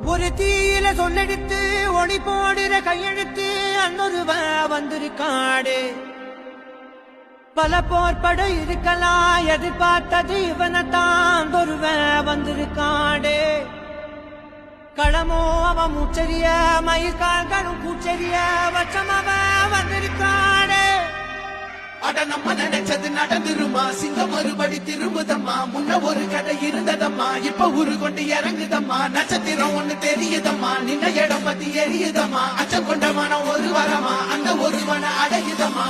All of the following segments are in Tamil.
ஒரு தீயில சொல்லெடுத்து ஒளி போடுற கையெழுத்து அன்னொருவ வந்திருக்காடு. பல போர்பட இருக்கலாம் எதிர்பார்த்தது இவனைத்தான் ஒருவ வந்திருக்காடு. களமோ அவன் மூச்சரிய மயிர்கால்களும் பூச்சரிய வச்சம் அவன் வந்திருக்காடு. அட நம்ம நினைச்சது நடந்துருமா, சிங்கம் மறுபடி திரும்புதம்மா. முன்ன ஒரு கடை இருந்ததம்மா, இப்ப ஊரு கொண்டு இறங்குதம்மா. நட்சத்திரம் ஒண்ணு தெரியுதம்மா, நின்ன இடம் பத்தி எரியுதம்மா. அச்சம் கொண்ட மனம் ஒரு வரமா, அந்த ஒருவன அடையுதம்மா.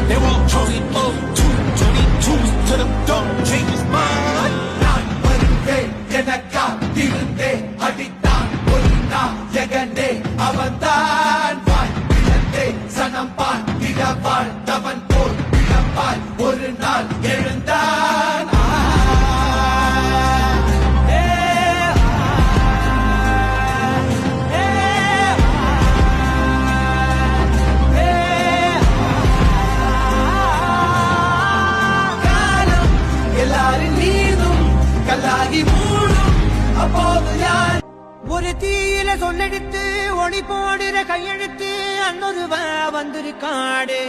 They won't choose it up. 222 to the dog, change his mind. நான் வருவேன் எனக்கா திருந்தே அடித்தான் ஒரு நாள் ஜெகனே அவன்தான். வாய் இழந்தே சனம்பான் இடவாள் தவன் போல் இழப்பாய் ஒரு நாள் எழுந்தான். ஒரு தீயில சொல்லெடுத்து ஒளி போடுற கையெழுத்து அன்னொருவ வந்திருக்காடு.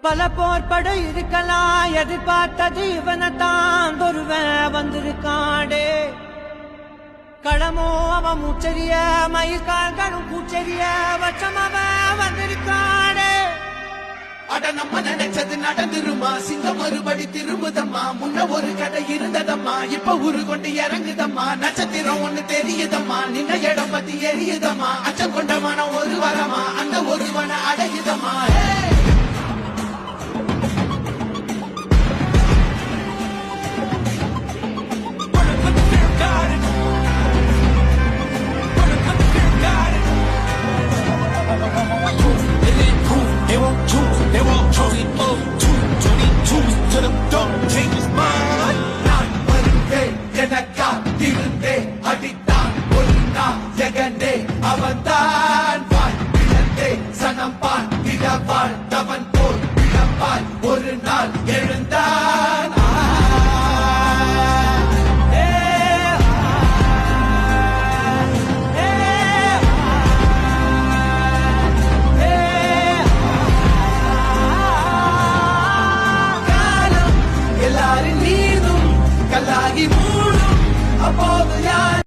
பல போர்பட இருக்கலாம் எதிர்பார்த்தது இவனைத்தான் ஒருவ வந்திருக்காடு. களமோ அவன் மூச்சரிய மயிர்கால்களும் பூச்சரிய வச்சம் அவன் வந்திருக்காடு. அட நம்ம நினைச்சது நடந்துருமா, சிங்கம் மறுபடி திரும்புதம்மா. முன்ன ஒரு கடை இருந்ததம்மா, இப்ப ஊரு கொண்டு இறங்குதம்மா. நட்சத்திரம் ஒண்ணு தெரியுதம்மா, நின்ன இடம் பத்தி எரியுதம்மா. அச்சம் கொண்ட மனம் ஒரு வரமா, அந்த ஒருவன அடையுதம்மா.